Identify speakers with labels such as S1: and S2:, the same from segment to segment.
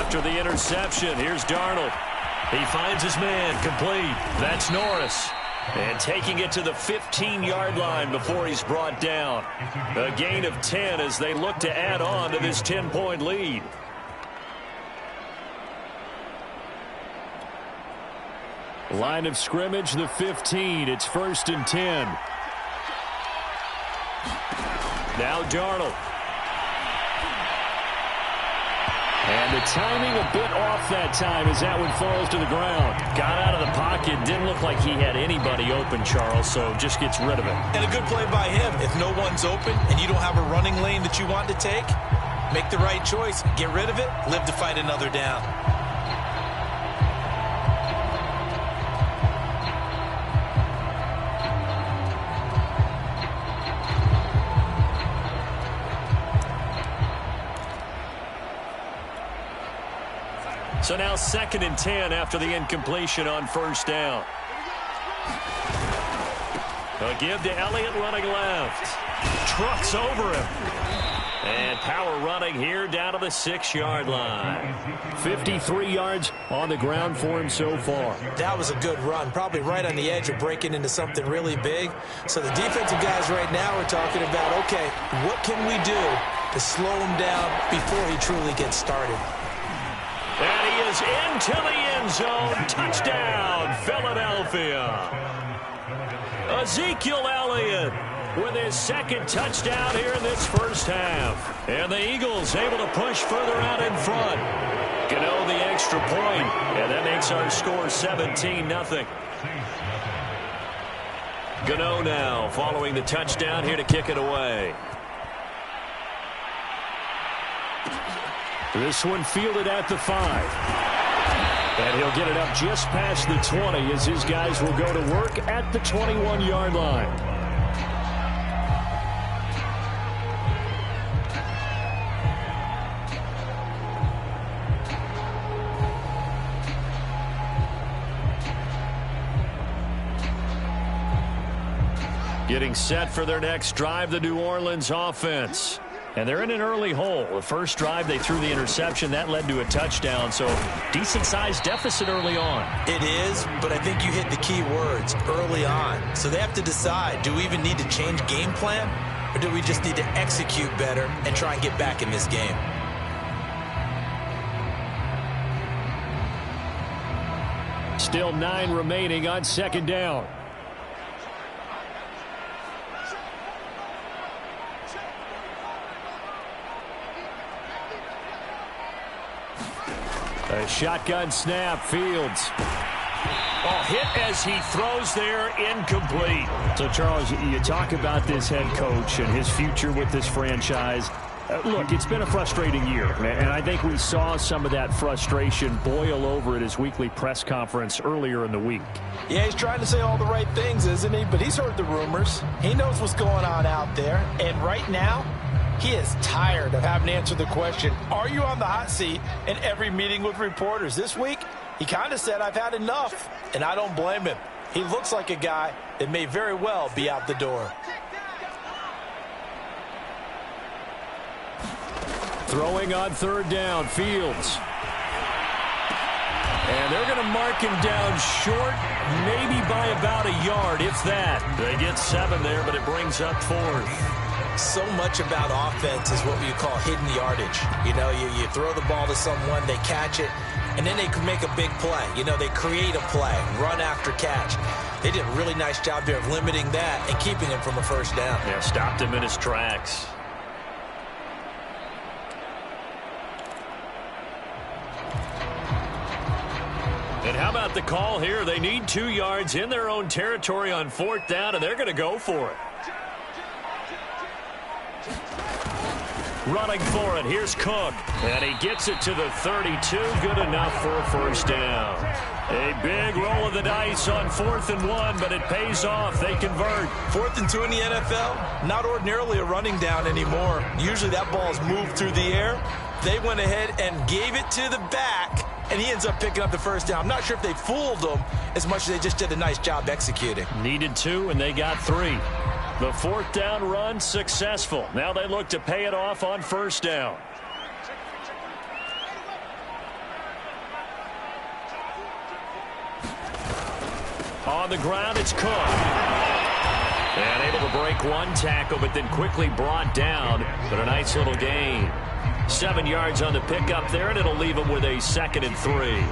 S1: after the interception. Here's Darnold. He finds his man, complete. That's Norris. And taking it to the 15-yard line before he's brought down. A gain of 10 as they look to add on to this 10-point lead. Line of scrimmage, the 15. It's 1st and 10. Now Darnold. And the timing a bit off that time as that one falls to the ground. Got out of the pocket. Didn't look like he had anybody open, Charles, so just gets rid of it.
S2: And a good play by him. If no one's open and you don't have a running lane that you want to take, make the right choice. Get rid of it. Live to fight another down.
S1: So now 2nd and 10 after the incompletion on 1st down. A give to Elliott running left. Trucks over him. And power running here down to the 6-yard line. 53 yards on the ground for him so far.
S2: That was a good run. Probably right on the edge of breaking into something really big. So the defensive guys right now are talking about, okay, what can we do to slow him down before he truly gets started?
S1: And he is into the end zone. Touchdown, Philadelphia. Ezekiel Elliott with his 2nd touchdown here in this first half. And the Eagles able to push further out in front. Gano the extra point, and that makes our score 17-0. Gano now following the touchdown here to kick it away. This one fielded at the 5. And he'll get it up just past the 20 as his guys will go to work at the 21-yard line. Getting set for their next drive, the New Orleans offense. And they're in an early hole. The first drive, they threw the interception. That led to a touchdown, so decent-sized deficit early on.
S2: It is, but I think you hit the key words, early on. So they have to decide, do we even need to change game plan, or do we just need to execute better and try and get back in this game?
S1: Still 9 remaining on 2nd down. A shotgun snap, Fields. Oh, hit as he throws there, incomplete. So, Charles, you talk about this head coach and his future with this franchise. Look, it's been a frustrating year, and I think we saw some of that frustration boil over at his weekly press conference earlier in the week.
S2: Yeah, he's trying to say all the right things, isn't he? But he's heard the rumors. He knows what's going on out there, and right now, he is tired of having to answer the question, are you on the hot seat, in every meeting with reporters. This week, he kind of said, I've had enough, and I don't blame him. He looks like a guy that may very well be out the door.
S1: Throwing on 3rd down, Fields. And they're going to mark him down short, maybe by about a yard, if that. They get 7 there, but it brings up 4th.
S2: So much about offense is what we call hidden yardage. You know, you throw the ball to someone, they catch it, and then they can make a big play. You know, they create a play, run after catch. They did a really nice job there of limiting that and keeping him from a 1st down.
S1: Yeah, stopped him in his tracks. And how about the call here? They need 2 yards in their own territory on 4th down, and they're going to go for it. Running for it. Here's Cook. And he gets it to the 32. Good enough for a 1st down. A big roll of the dice on 4th and 1, but it pays off. They convert.
S2: 4th and 2 in the NFL, not ordinarily a running down anymore. Usually that ball is moved through the air. They went ahead and gave it to the back, and he ends up picking up the 1st down. I'm not sure if they fooled him as much as they just did a nice job executing.
S1: Needed 2, and they got 3. The 4th down run successful. Now they look to pay it off on 1st down. On the ground, it's Cook. And able to break one tackle, but then quickly brought down. But a nice little gain. 7 yards on the pickup there, and it'll leave him with a 2nd and 3.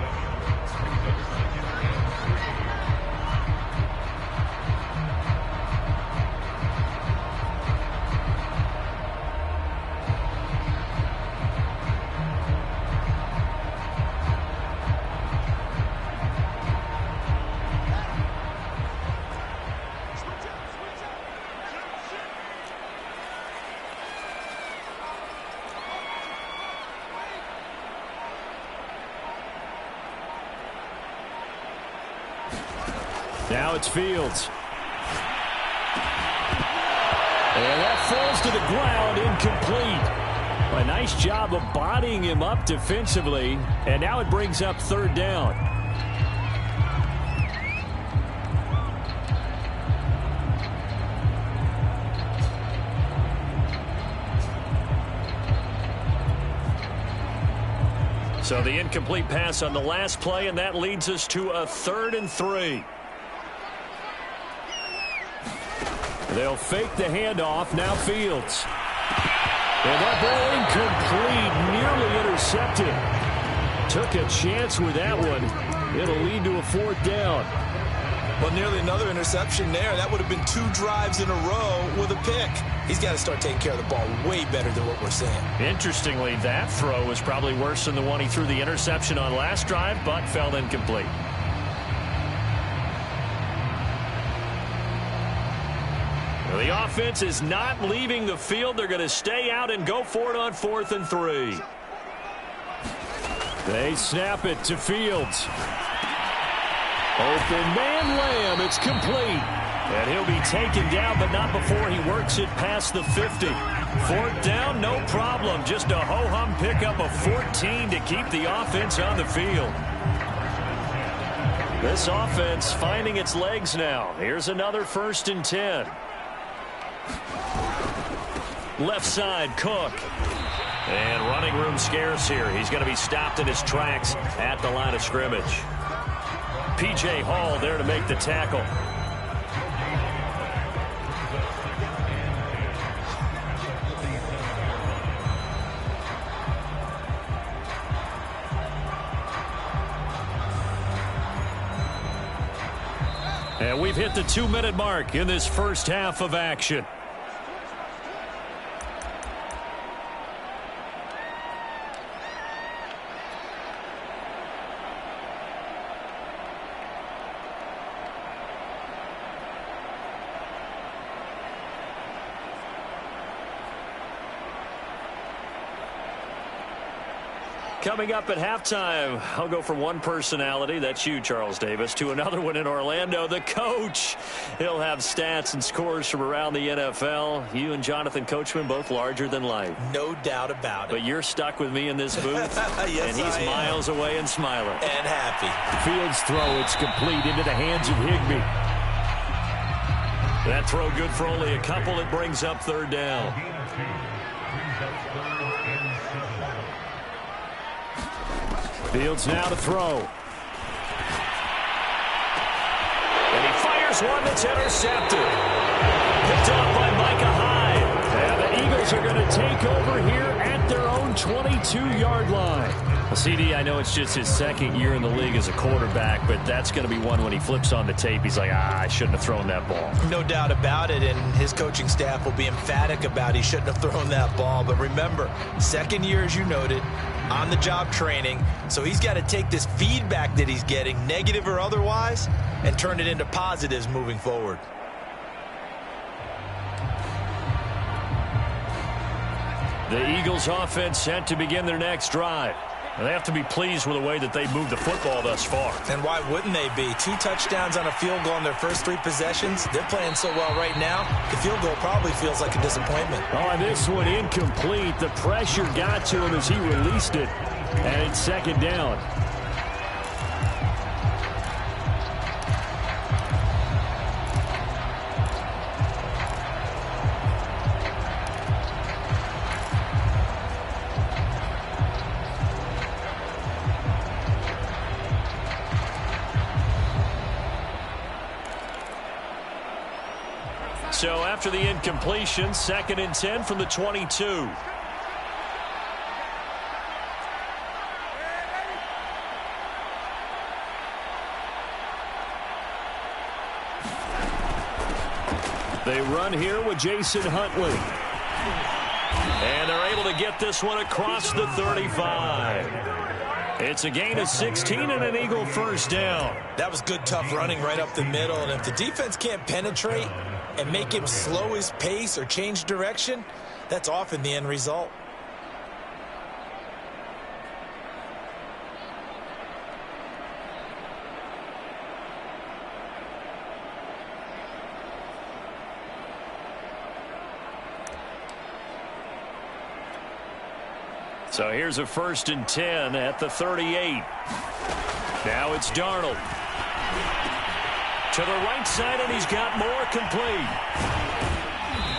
S1: Now it's Fields. And that falls to the ground, incomplete. A nice job of bodying him up defensively. And now it brings up 3rd down. So the incomplete pass on the last play, and that leads us to a 3rd and 3. They'll fake the handoff. Now Fields. And that ball incomplete, nearly intercepted. Took a chance with that one. It'll lead to a 4th down.
S2: Well, nearly another interception there. That would have been 2 drives in a row with a pick. He's got to start taking care of the ball way better than what we're seeing.
S1: Interestingly, that throw was probably worse than the one he threw the interception on last drive, but fell incomplete. The offense is not leaving the field. They're going to stay out and go for it on 4th and 3. They snap it to Fields. Open man Lamb. It's complete. And he'll be taken down, but not before he works it past the 50. 4th down, no problem. Just a ho-hum pickup of 14 to keep the offense on the field. This offense finding its legs now. Here's another 1st and 10. Left side, Cook. And running room scarce here. He's going to be stopped in his tracks at the line of scrimmage. P.J. Hall there to make the tackle. And we've hit the 2-minute mark in this first half of action. Coming up at halftime, I'll go from one personality, that's you, Charles Davis, to another one in Orlando, the coach. He'll have stats and scores from around the NFL. You and Jonathan Coachman, both larger than life.
S2: No doubt about it.
S1: But you're stuck with me in this booth,
S2: yes,
S1: and he's miles away and smiling.
S2: And happy.
S1: Fields throw, it's complete into the hands of Higbee. That throw good for only a couple. It brings up 3rd down. Fields now to throw. And he fires one that's intercepted. Picked off by Micah Hyde. And the Eagles are going to take over here at their own 22-yard line. Well, CD, I know it's just his 2nd year in the league as a quarterback, but that's going to be one when he flips on the tape. He's like, I shouldn't have thrown that ball.
S2: No doubt about it, and his coaching staff will be emphatic about he shouldn't have thrown that ball. But remember, 2nd year, as you noted, on-the-job training, so he's got to take this feedback that he's getting, negative or otherwise, and turn it into positives moving forward.
S1: The Eagles offense set to begin their next drive. They have to be pleased with the way that they moved the football thus far.
S2: And why wouldn't they be? 2 touchdowns on a field goal in their first 3 possessions. They're playing so well right now, the field goal probably feels like a disappointment.
S1: Oh, and this one incomplete. The pressure got to him as he released it. And it's 2nd down. So after the incompletion, 2nd and 10 from the 22. They run here with Jason Huntley. And they're able to get this one across the 35. It's a gain of 16 and an Eagle first down.
S2: That was good, tough running right up the middle. And if the defense can't penetrate and make him slow his pace or change direction, that's often the end result.
S1: So here's a 1st and 10 at the 38. Now it's Darnold. To the right side, and he's got more complete.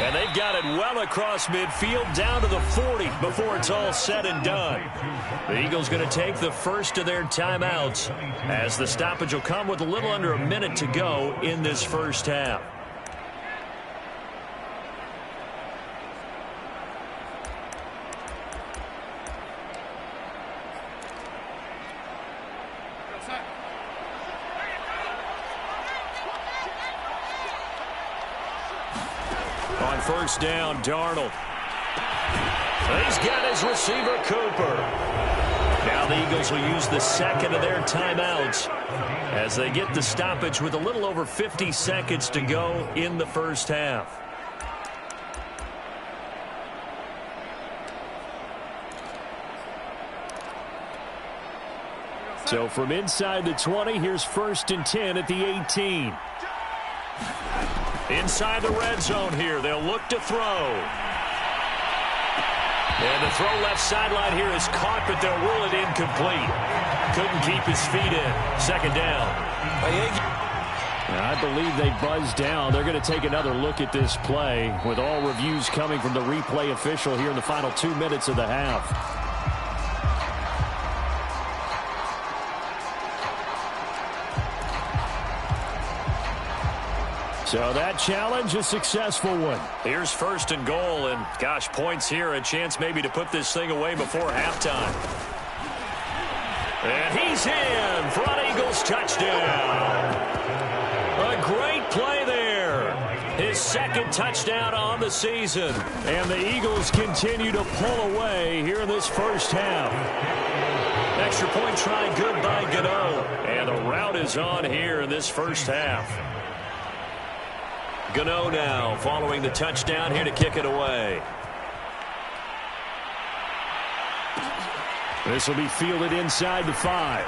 S1: And they've got it well across midfield down to the 40 before it's all said and done. The Eagles going to take the first of their timeouts as the stoppage will come with a little under a minute to go in this first half. On 1st down, Darnold. He's got his receiver, Cooper. Now the Eagles will use the 2nd of their timeouts as they get the stoppage with a little over 50 seconds to go in the first half. So from inside the 20, here's 1st and 10 at the 18. Inside the red zone here, they'll look to throw. And the throw left sideline here is caught, but they'll rule it incomplete. Couldn't keep his feet in. 2nd down. I believe they buzzed down. They're going to take another look at this play with all reviews coming from the replay official here in the final 2 minutes of the half. So that challenge, a successful one. Here's 1st and goal, and gosh, points here, a chance maybe to put this thing away before halftime. And he's in. Front Eagles touchdown. A great play there. His 2nd touchdown on the season. And the Eagles continue to pull away here in this first half. Extra point try good by Gano. And the route is on here in this first half. Gano now following the touchdown here to kick it away. This will be fielded inside the 5.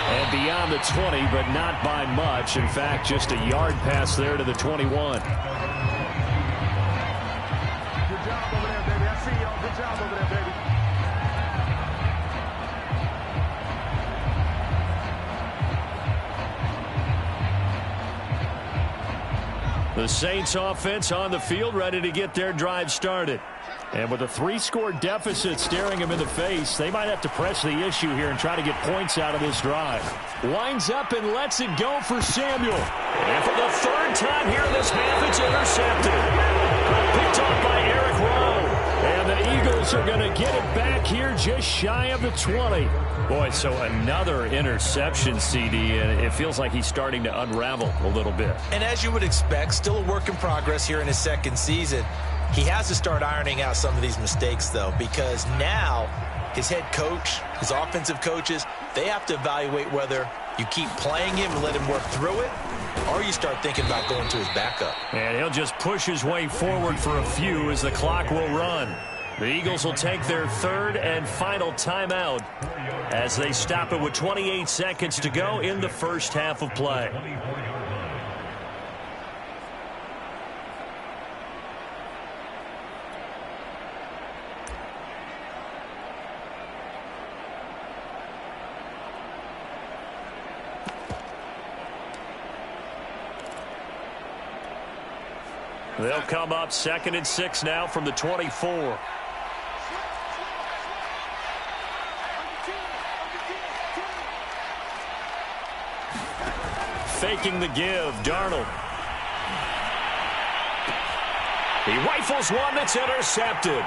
S1: And beyond the 20, but not by much. In fact, just a yard pass there to the 21.
S3: Good job over there, baby. I see y'all. Good job over there, baby.
S1: The Saints offense on the field, ready to get their drive started. And with a 3-score deficit staring them in the face, they might have to press the issue here and try to get points out of this drive. Winds up and lets it go for Samuel. And for the 3rd time here in this half, it's intercepted. Picked off by Eric Rowe. And the Eagles are going to get it back here just shy of the 20. Boy, so another interception, CD, and it feels like he's starting to unravel a little bit.
S2: And as you would expect, still a work in progress here in his 2nd season. He has to start ironing out some of these mistakes, though, because now his head coach, his offensive coaches, they have to evaluate whether you keep playing him and let him work through it, or you start thinking about going to his backup.
S1: And he'll just push his way forward for a few as the clock will run. The Eagles will take their 3rd and final timeout as they stop it with 28 seconds to go in the first half of play. They'll come up 2nd and 6 now from the 24. Faking the give, Darnold. He rifles one that's intercepted.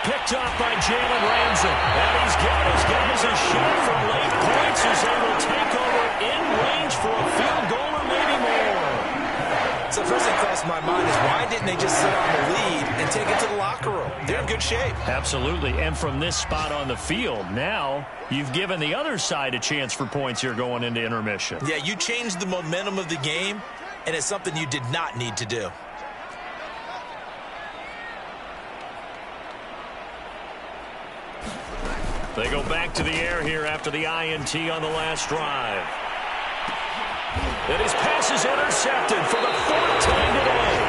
S1: Picked off by Jalen Ramsey. And he's giving his guys a shot from late points as they will take over in range for a field goal or maybe more.
S2: So first thing crossed my mind is why didn't they just sit on the lead and take it to the locker room? They're in good shape.
S1: Absolutely. And from this spot on the field, now you've given the other side a chance for points here going into intermission.
S2: Yeah, you changed the momentum of the game, and it's something you did not need to do.
S1: They go back to the air here after the INT on the last drive. And his pass is intercepted for the fourth time today.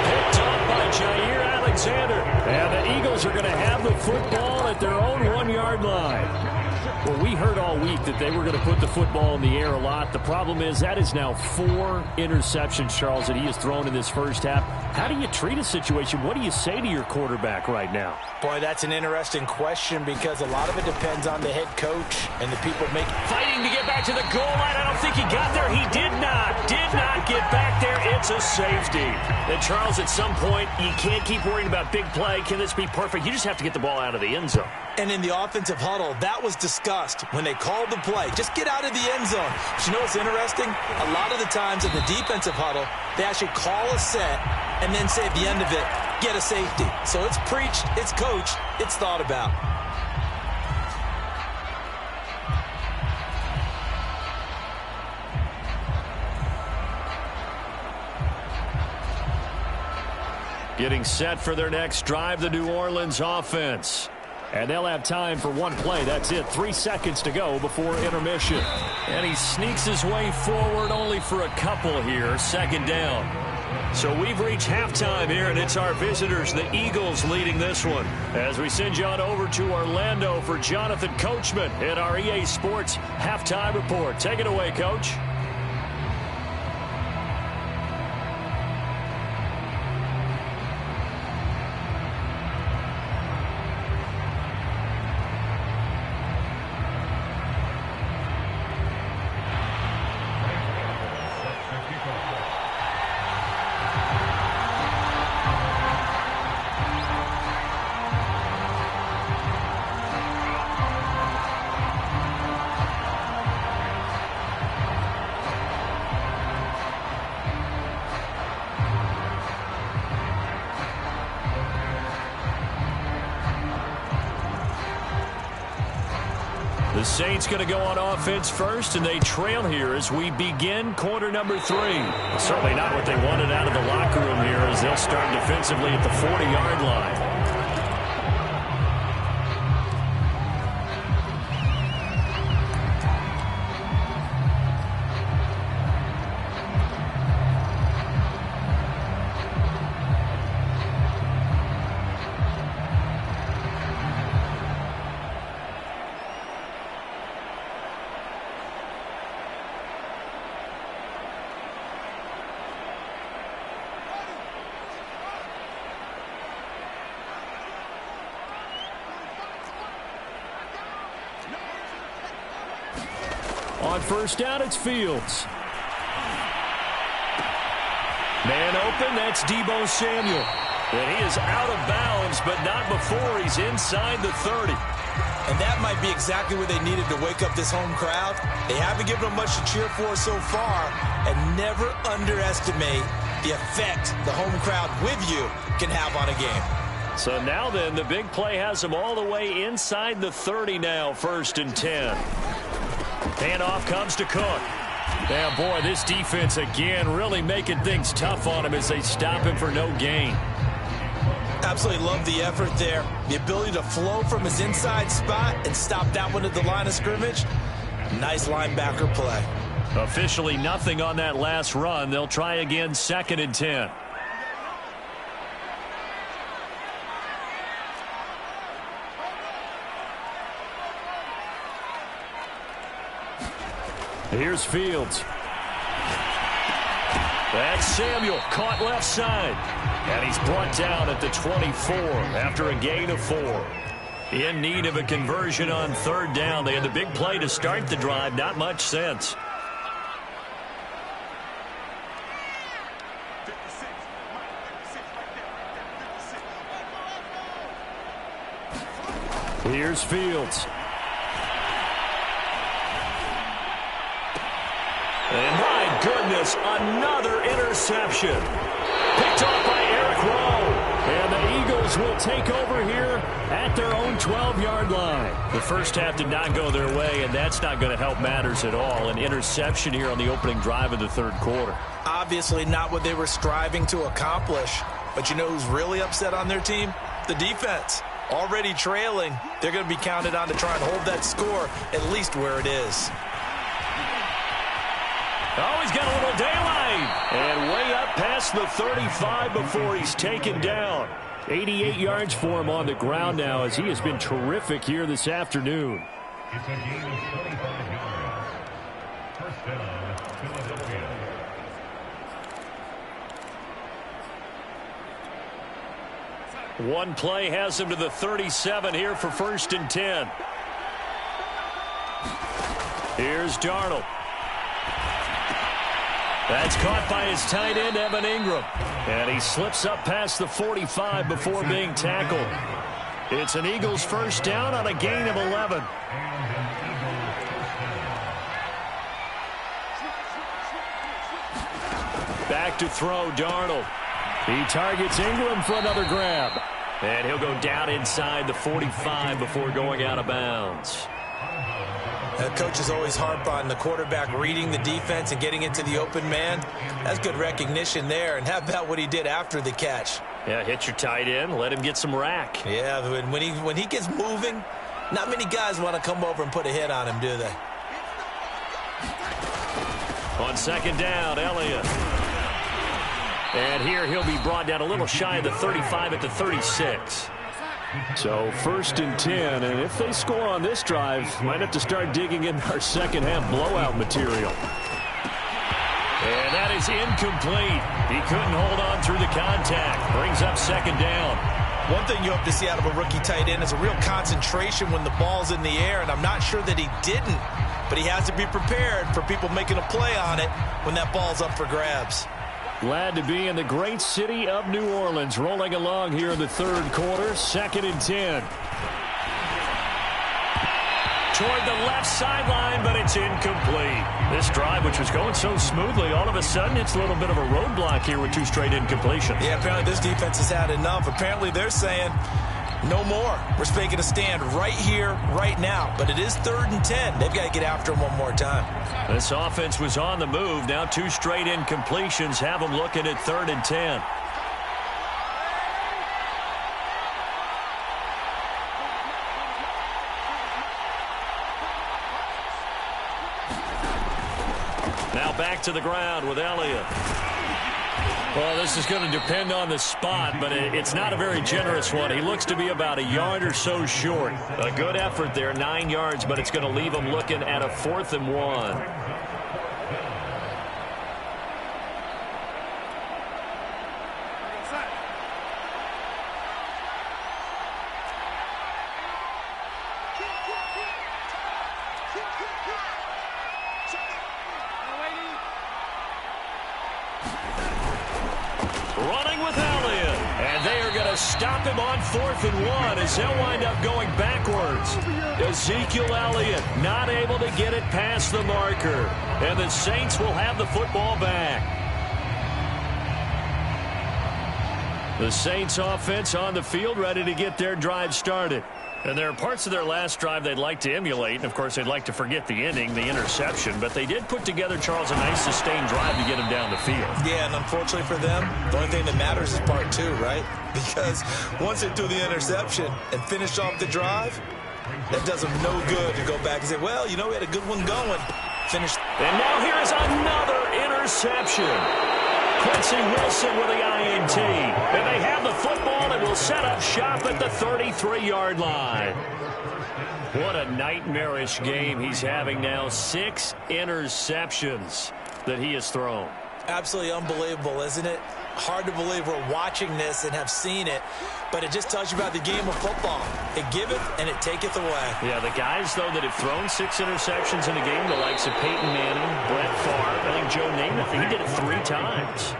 S1: Picked up by Jair Alexander. And the Eagles are going to have the football at their own 1-yard line. Well, we heard all week that they were going to put the football in the air a lot. The problem is that is now 4 interceptions, Charles, that he has thrown in this first half. How do you treat a situation? What do you say to your quarterback right now?
S2: Boy, that's an interesting question because a lot of it depends on the head coach and the people making.
S1: Fighting to get back to the goal line. I don't think he got there. He did not get back there. It's a safety. And, Charles, at some point, you can't keep worrying about big play. Can this be perfect? You just have to get the ball out of the end zone.
S2: And in the offensive huddle, that was discussed when they called the play. Just get out of the end zone. But you know what's interesting? A lot of the times in the defensive huddle, they actually call a set and then say at the end of it, get a safety. So it's preached, it's coached, it's thought about.
S1: Getting set for their next drive, the New Orleans offense. And they'll have time for one play. That's it. 3 seconds to go before intermission. And he sneaks his way forward only for a couple here. Second down. So we've reached halftime here, and it's our visitors, the Eagles, leading this one. As we send you on over to Orlando for Jonathan Coachman in our EA Sports Halftime Report. Take it away, Coach. The Saints going to go on offense first, and they trail here as we begin quarter number 3. Certainly not what they wanted out of the locker room here as they'll start defensively at the 40-yard line. On first down, it's Fields. Man open, that's Deebo Samuel. And he is out of bounds, but not before he's inside the 30.
S2: And that might be exactly what they needed to wake up this home crowd. They haven't given them much to cheer for so far. And never underestimate the effect the home crowd with you can have on a game.
S1: So now then, the big play has them all the way inside the 30 now, 1st and 10. Handoff comes to Cook. Now, boy, this defense again really making things tough on him as they stop him for no gain.
S2: Absolutely love the effort there. The ability to flow from his inside spot and stop that one at the line of scrimmage. Nice linebacker play.
S1: Officially nothing on that last run. They'll try again 2nd and 10. Here's Fields. That's Samuel, caught left side. And he's brought down at the 24 after a gain of 4. In need of a conversion on 3rd down. They had the big play to start the drive. Not much sense. Here's Fields. And my goodness, another interception. Picked off by Eric Rowe. And the Eagles will take over here at their own 12-yard line. The first half did not go their way, and that's not going to help matters at all. An interception here on the opening drive of the third quarter.
S2: Obviously not what they were striving to accomplish. But you know who's really upset on their team? The defense. Already trailing, they're going to be counted on to try and hold that score at least where it is.
S1: Oh, he's got a little daylight. And way up past the 35 before he's taken down. 88 yards for him on the ground now as he has been terrific here this afternoon.
S4: It's a gain of 25 yards. First down, Philadelphia.
S1: One play has him to the 37 here for 1st and 10. Here's Darnold. That's caught by his tight end, Evan Ingram. And he slips up past the 45 before being tackled. It's an Eagles first down on a gain of 11. Back to throw, Darnold. He targets Ingram for another grab. And he'll go down inside the 45 before going out of bounds.
S2: Coaches always harp on the quarterback reading the defense and getting into the open man. That's good recognition there. And how about what he did after the catch?
S1: Yeah, hit your tight end, let him get some rack.
S2: Yeah, when he gets moving, not many guys want to come over and put a hit on him, do they?
S1: On second down, Elliott. And here he'll be brought down a little shy of the 35 at the 36. So 1st and 10, and if they score on this drive, might have to start digging in our second half blowout material. And that is incomplete. He couldn't hold on through the contact. Brings up second down.
S2: One thing you hope to see out of a rookie tight end is a real concentration when the ball's in the air, and I'm not sure that he didn't, but he has to be prepared for people making a play on it when that ball's up for grabs.
S1: Glad to be in the great city of New Orleans, rolling along here in the third quarter, 2nd and 10. Toward the left sideline, but it's incomplete. This drive, which was going so smoothly, all of a sudden it's a little bit of a roadblock here with 2 straight incompletions.
S2: Yeah, apparently this defense has had enough. Apparently they're saying, no more. We're making a stand right here, right now. But it is 3rd and 10. They've got to get after him one more time.
S1: This offense was on the move. Now 2 straight incompletions have them looking at 3rd and 10. Now back to the ground with Elliott. Well, this is going to depend on the spot, but it's not a very generous one. He looks to be about a yard or so short. A good effort there, 9 yards, but it's going to leave him looking at a 4th and 1. Stop him on 4th and 1 as they'll wind up going backwards. Ezekiel Elliott not able to get it past the marker. And the Saints will have the football back. The Saints offense on the field ready to get their drive started. And there are parts of their last drive they'd like to emulate. And, of course, they'd like to forget the ending, the interception. But they did put together, Charles, a nice sustained drive to get him down the field.
S2: Yeah, and unfortunately for them, the only thing that matters is part 2, right? Because once they threw the interception and finished off the drive, that does them no good to go back and say, well, you know, we had a good one going. Finished.
S1: And now here is another interception. Quincy Wilson with the INT. And they have the football and will set up shop at the 33-yard line. What a nightmarish game he's having now. 6 interceptions that he has thrown.
S2: Absolutely unbelievable, isn't it? Hard to believe we're watching this and have seen it, but it just tells you about the game of football. It giveth and it taketh away.
S1: Yeah, the guys, though, that have thrown 6 interceptions in a game, the likes of Peyton Manning, Brett Favre, I think Joe Namath, he did it 3 times.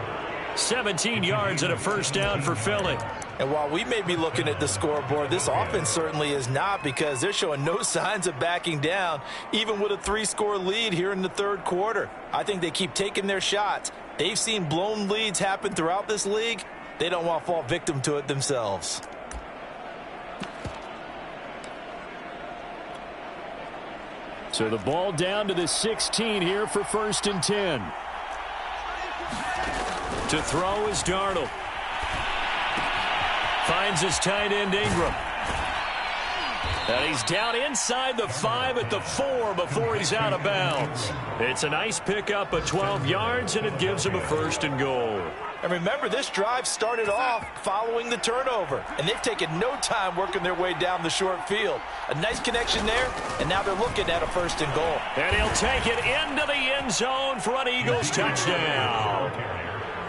S1: 17 yards and a first down for Philly.
S2: And while we may be looking at the scoreboard, this offense certainly is not, because they're showing no signs of backing down, even with a 3-score lead here in the third quarter. I think they keep taking their shots. They've seen blown leads happen throughout this league. They don't want to fall victim to it themselves.
S1: So the ball down to the 16 here for 1st and 10. To throw is Darnold. Finds his tight end Ingram. And he's down inside the 5 at the 4 before he's out of bounds. It's a nice pickup of 12 yards, and it gives him a 1st and goal.
S2: And remember, this drive started off following the turnover, and they've taken no time working their way down the short field. A nice connection there, and now they're looking at a 1st and goal.
S1: And he'll take it into the end zone for an Eagles touchdown.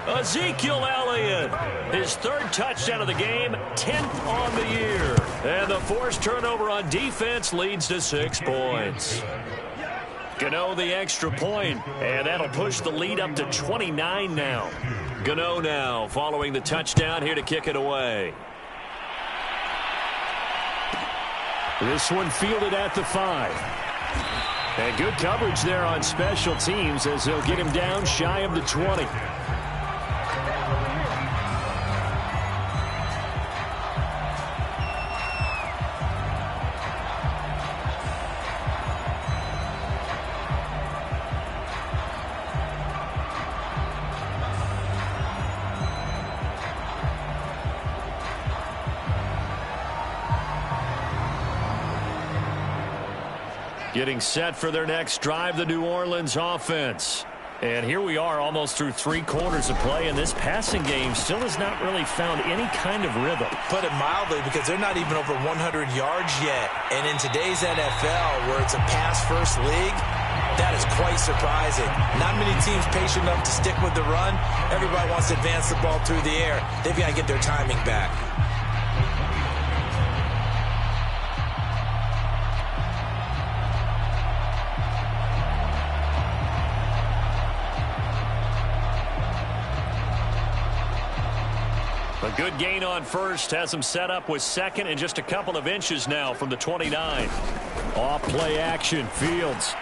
S1: Ezekiel Elliott, his 3rd touchdown of the game, 10th on the year. And the forced turnover on defense leads to 6 points. Gano the extra point, and that'll push the lead up to 29 now. Gano now following the touchdown here to kick it away. This one fielded at the 5. And good coverage there on special teams as they'll get him down shy of the 20. Getting set for their next drive, the New Orleans offense. And here we are almost through 3 quarters of play, and this passing game still has not really found any kind of rhythm.
S2: Put it mildly, because they're not even over 100 yards yet. And in today's NFL, where it's a pass-first league, that is quite surprising. Not many teams patient enough to stick with the run. Everybody wants to advance the ball through the air. They've got to get their timing back.
S1: A good gain on 1st has him set up with 2nd and just a couple of inches now from the 29. Off play action, Fields.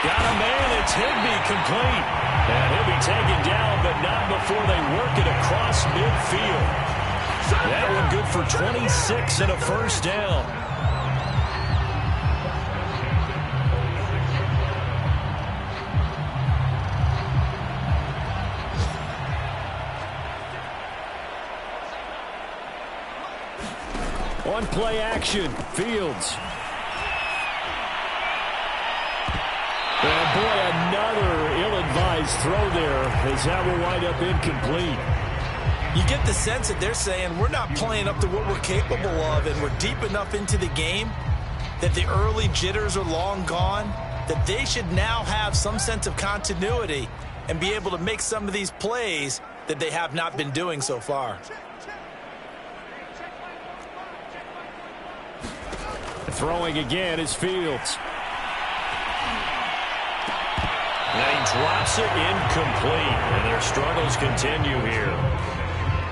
S1: Got a man, it's Higbee complete. And he'll be taken down, but not before they work it across midfield. That one good for 26 and a 1st down. One play action, Fields. And boy, another ill-advised throw there as that will wind up incomplete.
S2: You get the sense that they're saying we're not playing up to what we're capable of, and we're deep enough into the game that the early jitters are long gone, that they should now have some sense of continuity and be able to make some of these plays that they have not been doing so far.
S1: Throwing again is Fields. And he drops it incomplete, and their struggles continue here.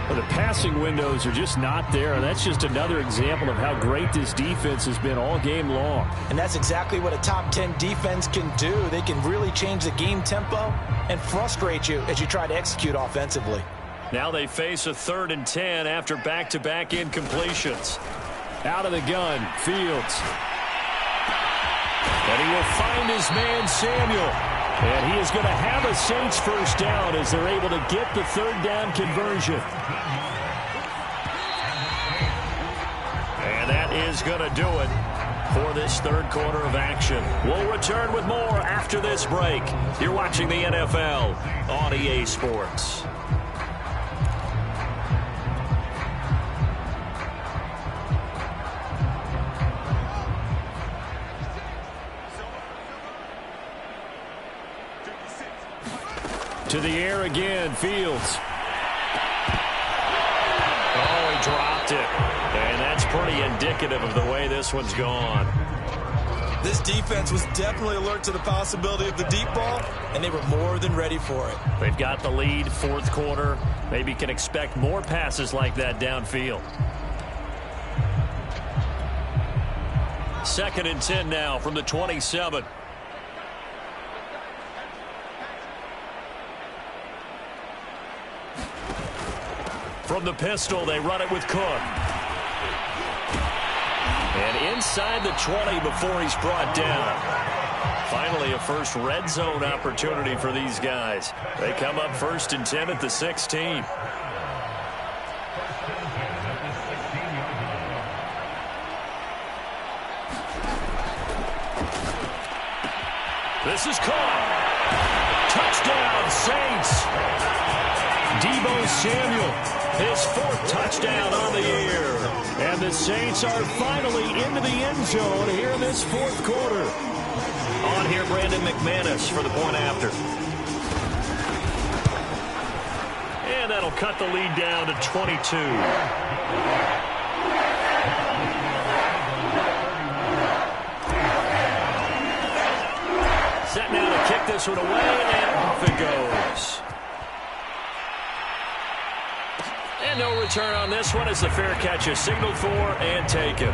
S1: Well, the passing windows are just not there, and that's just another example of how great this defense has been all game long.
S2: And that's exactly what a top 10 defense can do. They can really change the game tempo and frustrate you as you try to execute offensively.
S1: Now they face a 3rd and 10 after back-to-back incompletions. Out of the gun, Fields. And he will find his man, Samuel. And he is going to have a Saints 1st down as they're able to get the 3rd down conversion. And that is going to do it for this 3rd quarter of action. We'll return with more after this break. You're watching the NFL on EA Sports. To the air again, Fields. Oh, he dropped it. And that's pretty indicative of the way this one's gone.
S2: This defense was definitely alert to the possibility of the deep ball, and they were more than ready for it.
S1: They've got the lead, fourth quarter. Maybe can expect more passes like that downfield. 2nd and 10 now from the 27. From the pistol, they run it with Cook. And inside the 20 before he's brought down. Finally, a first red zone opportunity for these guys. They come up 1st and 10 at the 16. This is caught. Touchdown, Saints. Deebo Samuel, his 4th touchdown on the year. And the Saints are finally into the end zone here in this 4th quarter. On here, Brandon McManus for the point after. And that'll cut the lead down to 22. Set now to kick this one away, and off it goes. And no return on this one as the fair catch is signaled for and taken.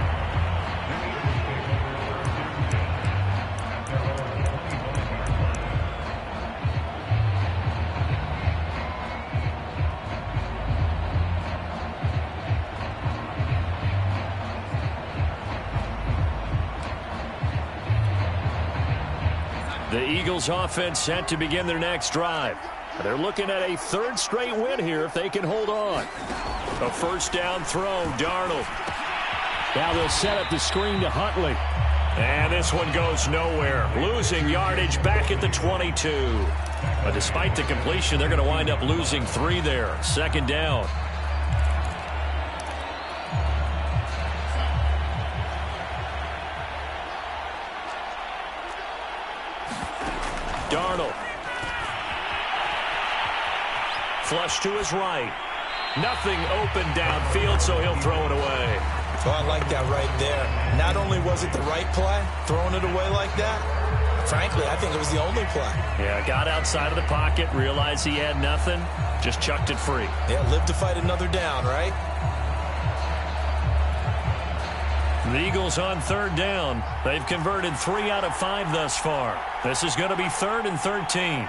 S1: The Eagles offense set to begin their next drive. They're looking at a 3rd straight win here if they can hold on. A 1st down throw, Darnold. Now they'll set up the screen to Huntley. And this one goes nowhere. Losing yardage back at the 22. But despite the completion, they're going to wind up losing 3 there. 2nd down. Darnold. Flush to his right. Nothing open downfield, so he'll throw it away.
S2: Oh, I like that right there. Not only was it the right play, throwing it away like that, frankly, I think it was the only play.
S1: Yeah, got outside of the pocket, realized he had nothing, just chucked it free.
S2: Yeah, live to fight another down, right?
S1: The Eagles on 3rd down. They've converted 3 out of 5 thus far. This is going to be 3rd and 13.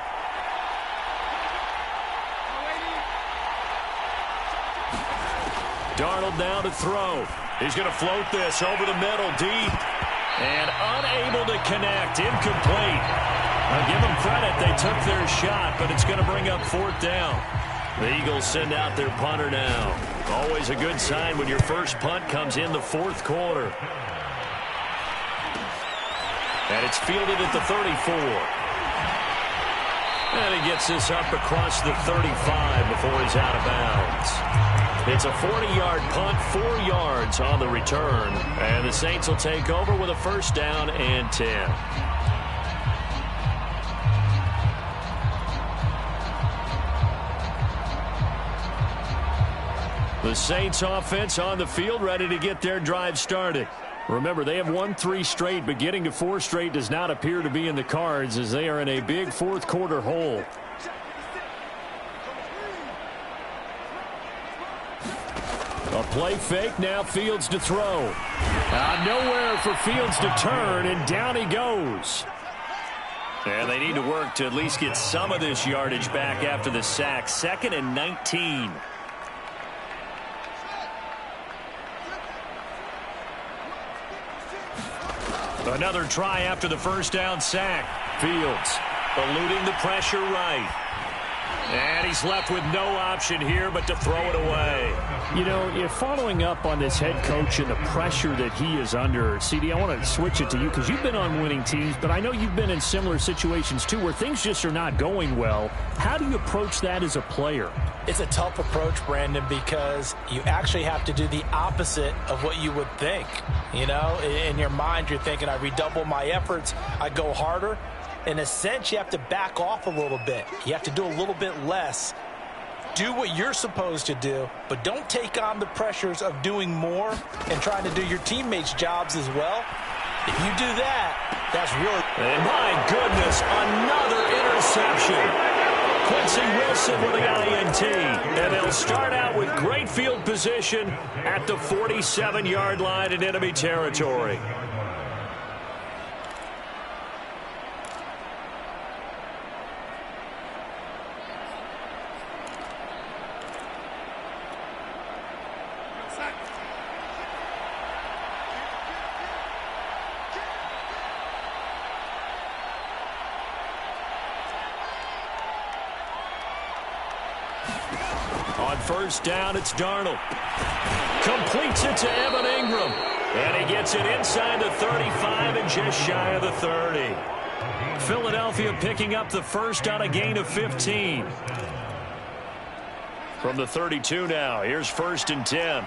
S1: Darnold now to throw. He's going to float this over the middle, deep, and unable to connect, incomplete. I'll give them credit. They took their shot, but it's going to bring up 4th down. The Eagles send out their punter now. Always a good sign when your first punt comes in the 4th quarter. And it's fielded at the 34. And he gets this up across the 35 before he's out of bounds. It's a 40-yard punt, 4 yards on the return. And the Saints will take over with a 1st down and 10. The Saints offense on the field, ready to get their drive started. Remember, they have won 3 straight, but getting to 4 straight does not appear to be in the cards as they are in a big 4th quarter hole. A play fake, now Fields to throw. Nowhere for Fields to turn, and down he goes. And they need to work to at least get some of this yardage back after the sack. 2nd and 19. Another try after the 1st down sack. Fields eluding the pressure right. And he's left with no option here but to throw it away. You know, you're following up on this head coach and the pressure that he is under. CD, I want to switch it to you because you've been on winning teams, but I know you've been in similar situations too where things just are not going well. How do you approach that as a player?
S2: It's a tough approach, Brandon, because you actually have to do the opposite of what you would think. You know, in your mind, you're thinking, I redouble my efforts, I go harder. In a sense, you have to back off a little bit. You have to do a little bit less. Do what you're supposed to do, but don't take on the pressures of doing more and trying to do your teammates' jobs as well. If you do that, That's really...
S1: And my goodness, another interception. Quincy Wilson with the INT. And they'll start out with great field position at the 47-yard line in enemy territory. On first down, it's Darnold. Completes it to Evan Ingram. And he gets it inside the 35 and just shy of the 30. Philadelphia picking up the first on a gain of 15. From the 32 now, here's 1st and 10.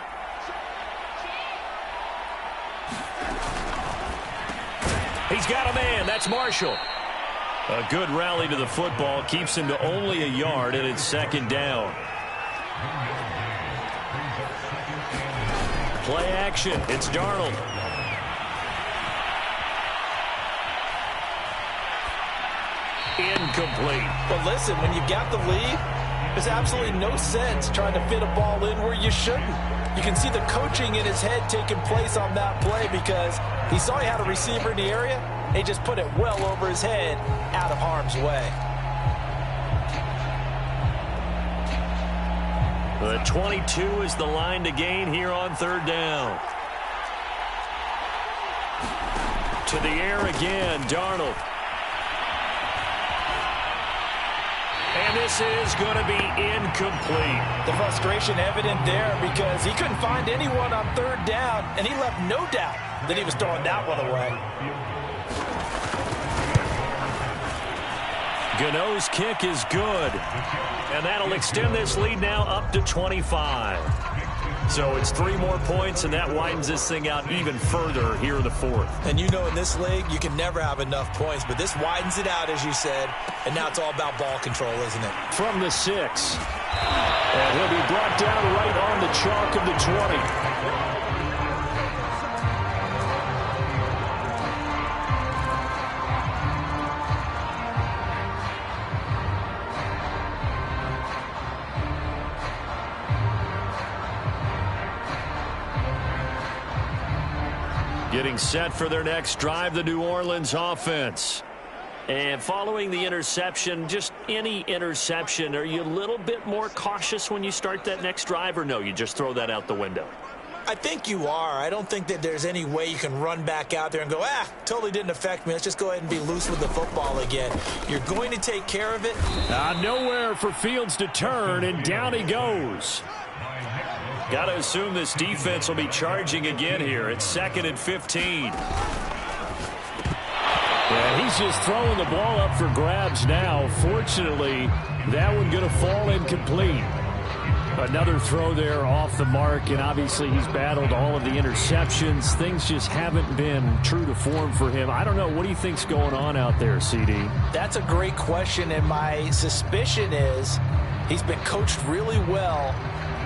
S1: He's got a man. That's Marshall. A good rally to the football keeps him to only a yard, and it's 2nd down. Play action. It's Darnold. Incomplete.
S2: But listen, when you got the lead, there's absolutely no sense trying to fit a ball in where you shouldn't. You can see the coaching in his head taking place on that play because he saw he had a receiver in the area. He just put it well over his head out of harm's way.
S1: The 22 is the line to gain here on 3rd down. To the air again, Darnold. And this is going to be incomplete.
S2: The frustration evident there because he couldn't find anyone on 3rd down, and he left no doubt that he was throwing that one away.
S1: Gano's kick is good. And that'll extend this lead now up to 25. So it's 3 more points, and that widens this thing out even further here in the 4th.
S2: And you know in this league, you can never have enough points, but this widens it out, as you said, and now it's all about ball control, isn't it?
S1: From the 6. And he'll be brought down right on the chalk of the 20. Getting set for their next drive, the New Orleans offense. And following the interception, just any interception, are you a little bit more cautious when you start that next drive, or no, you just throw that out the window?
S2: I think you are. I don't think that there's any way you can run back out there and go, totally didn't affect me. Let's just go ahead and be loose with the football again. You're going to take care of it.
S1: Nowhere for Fields to turn, and down he goes. Got to assume this defense will be charging again here. It's 2nd and 15. Yeah, he's just throwing the ball up for grabs now. Fortunately, that one going to fall incomplete. Another throw there off the mark, and obviously he's battled all of the interceptions. Things just haven't been true to form for him. I don't know. What do you think's going on out there, CD?
S2: That's a great question, and my suspicion is he's been coached really well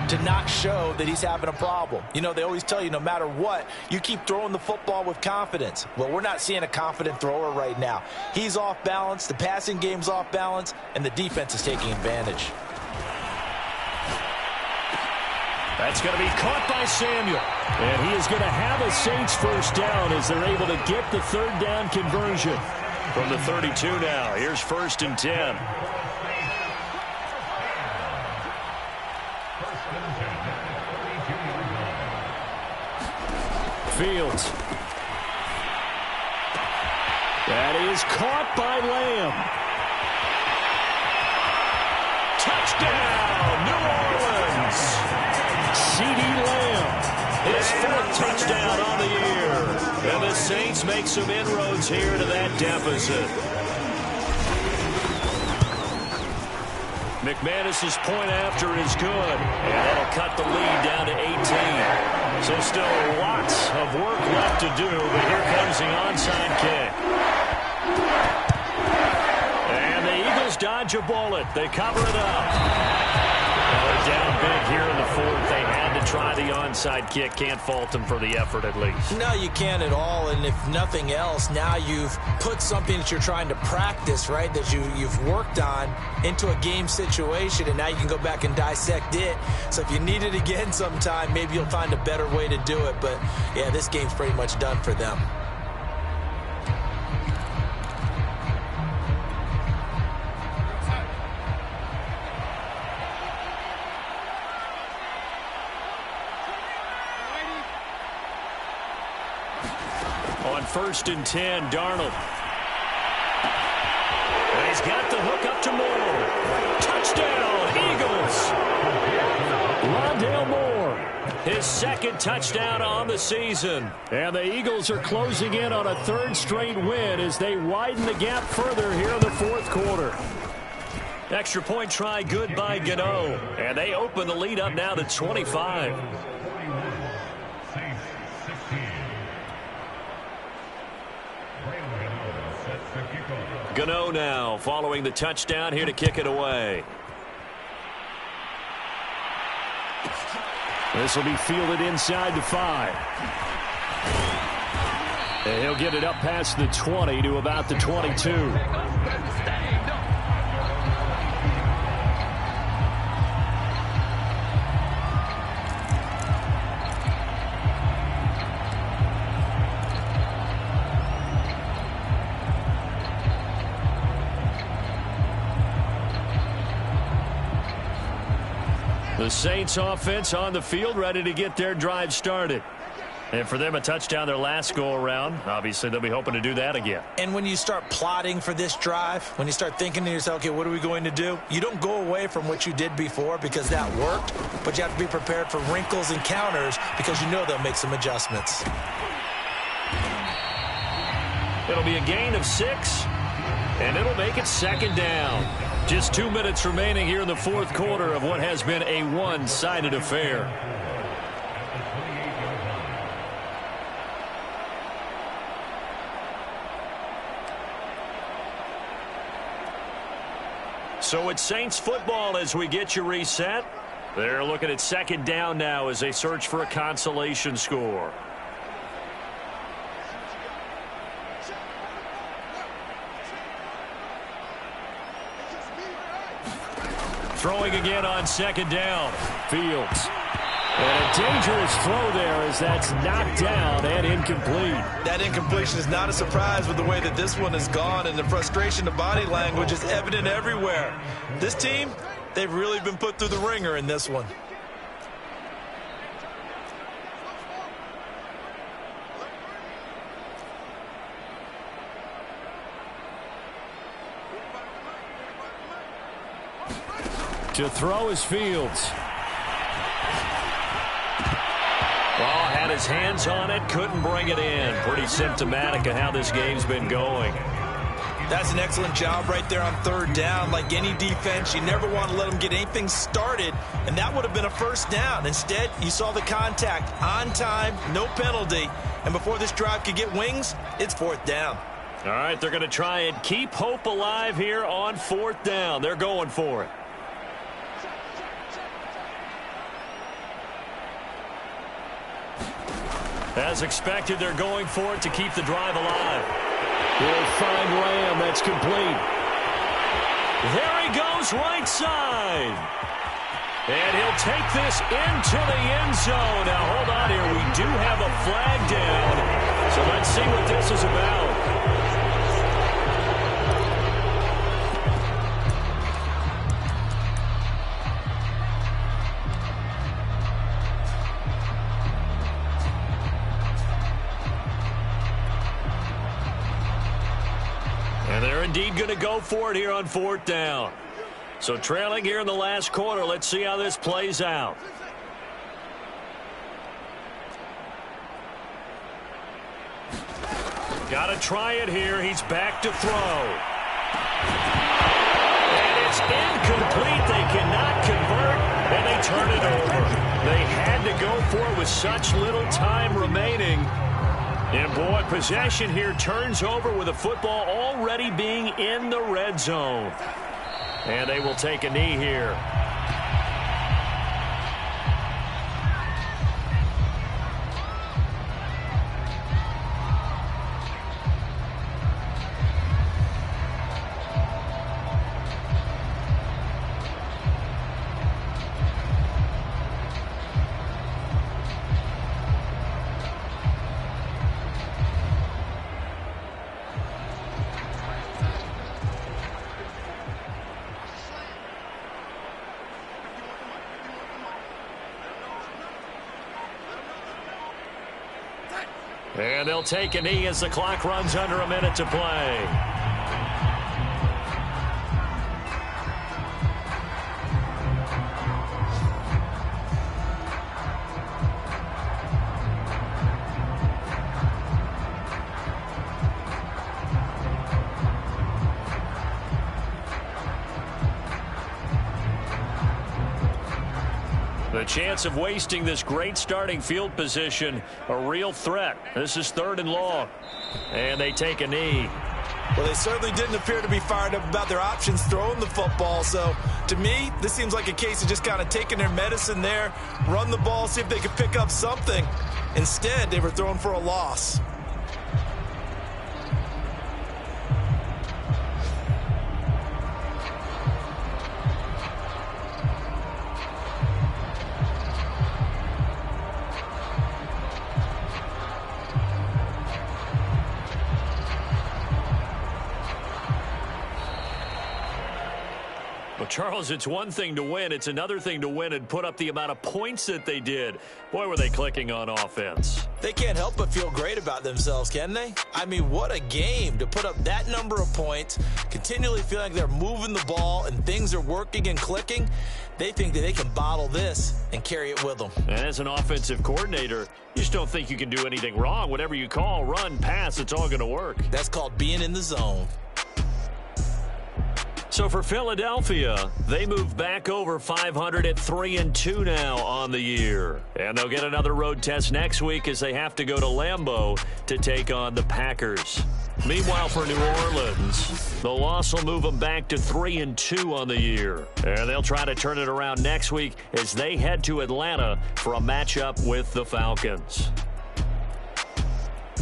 S2: to not show that he's having a problem. You know, they always tell you no matter what, you keep throwing the football with confidence. Well, we're not seeing a confident thrower right now. He's off balance, the passing game's off balance, and the defense is taking advantage.
S1: That's going to be caught by Samuel. And he is going to have a Saints first down as they're able to get the 3rd down conversion. From the 32 now, here's 1st and 10. Fields. That is caught by Lamb. Touchdown, New Orleans. C.D. Lamb, his 4th touchdown on the year. And the Saints make some inroads here to that deficit. McManus's point after is good, and that'll cut the lead down to 18. So still lots of work left to do, but here comes the onside kick. And the Eagles dodge a bullet. They cover it up. Well, they're down big here in the 4th. They had to try the onside onside kick. Can't fault them for the effort at least.
S2: No, you can't at all. And if nothing else, now you've put something that you're trying to practice, right, that you've worked on into a game situation, and now you can go back and dissect it. So if you need it again sometime, maybe you'll find a better way to do it. But, yeah, this game's pretty much done for them.
S1: On 1st and 10, Darnold. And he's got the hook up to Moore. Touchdown, Eagles. Rondale Moore, his second touchdown on the season. And the Eagles are closing in on a 3rd straight win as they widen the gap further here in the 4th quarter. Extra point try good by Gano. And they open the lead up now to 25. Gano now following the touchdown here to kick it away. This will be fielded inside the 5. And he'll get it up past the 20 to about the 22. The Saints offense on the field, ready to get their drive started. And for them, a touchdown their last go-around. Obviously, they'll be hoping to do that again.
S2: And when you start plotting for this drive, when you start thinking to yourself, okay, what are we going to do? You don't go away from what you did before because that worked, but you have to be prepared for wrinkles and counters because you know they'll make some adjustments.
S1: It'll be a gain of 6, and it'll make it 2nd down. Just 2 minutes remaining here in the 4th quarter of what has been a one-sided affair. So it's Saints football as we get you reset. They're looking at 2nd down now as they search for a consolation score. Throwing again on 2nd down. Fields. And a dangerous throw there as that's knocked down and incomplete.
S2: That incompletion is not a surprise with the way that this one has gone, and the frustration of body language is evident everywhere. This team, they've really been put through the ringer in this one.
S1: To throw is Fields. Ball had his hands on it, couldn't bring it in. Pretty symptomatic of how this game's been going.
S2: That's an excellent job right there on 3rd down. Like any defense, you never want to let them get anything started, and that would have been a 1st down. Instead, you saw the contact on time, no penalty, and before this drive could get wings, it's 4th down.
S1: All right, they're going to try and keep hope alive here on 4th down. They're going for it. As expected, they're going for it to keep the drive alive. He'll find Lamb. That's complete. There he goes, right side. And he'll take this into the end zone. Now, hold on here. We do have a flag down. So let's see what this is about. And they're indeed going to go for it here on 4th down. So trailing here in the last quarter. Let's see how this plays out. Got to try it here. He's back to throw. And it's incomplete. They cannot convert, and they turn it over. They had to go for it with such little time remaining. And, boy, possession here turns over with the football already being in the red zone. And they will take a knee here. And they'll take a knee as the clock runs under a minute to play. The chance of wasting this great starting field position, a real threat. This is 3rd and long. And they take a knee.
S2: Well, they certainly didn't appear to be fired up about their options throwing the football. So, to me, this seems like a case of just kind of taking their medicine there, run the ball, see if they could pick up something. Instead, they were throwing for a loss.
S1: Well, Charles, it's one thing to win. It's another thing to win and put up the amount of points that they did. Boy, were they clicking on offense.
S2: They can't help but feel great about themselves, can they? I mean, what a game to put up that number of points, continually feel like they're moving the ball and things are working and clicking. They think that they can bottle this and carry it with them.
S1: And as an offensive coordinator, you just don't think you can do anything wrong. Whatever you call, run, pass, it's all going to work.
S2: That's called being in the zone.
S1: So for Philadelphia, they move back over 500 at 3-2 now on the year. And they'll get another road test next week as they have to go to Lambeau to take on the Packers. Meanwhile, for New Orleans, the loss will move them back to 3-2 on the year. And they'll try to turn it around next week as they head to Atlanta for a matchup with the Falcons.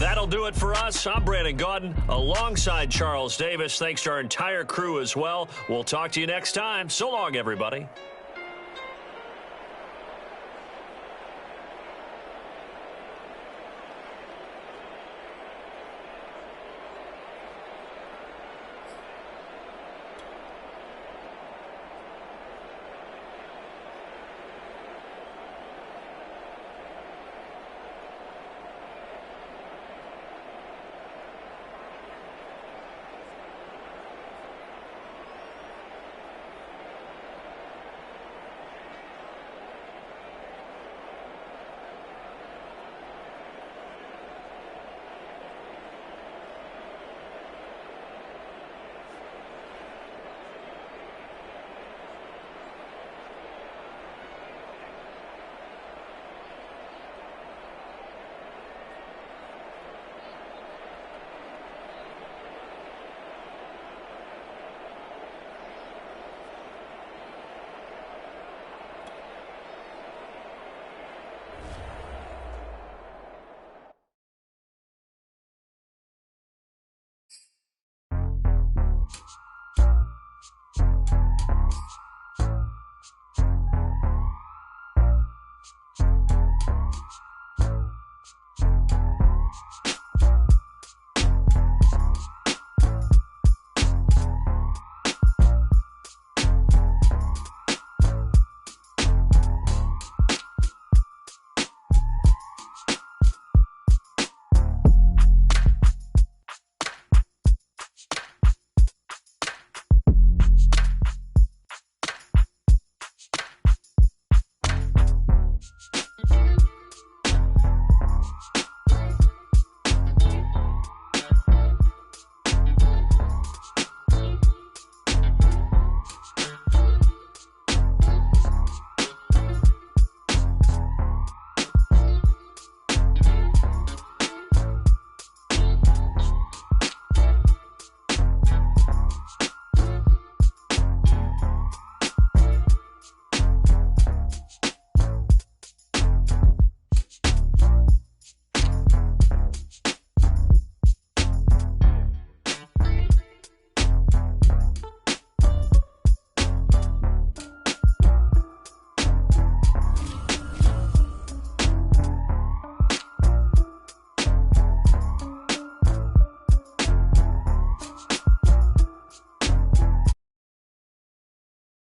S1: That'll do it for us. I'm Brandon Gaudin alongside Charles Davis. Thanks to our entire crew as well. We'll talk to you next time. So long, everybody.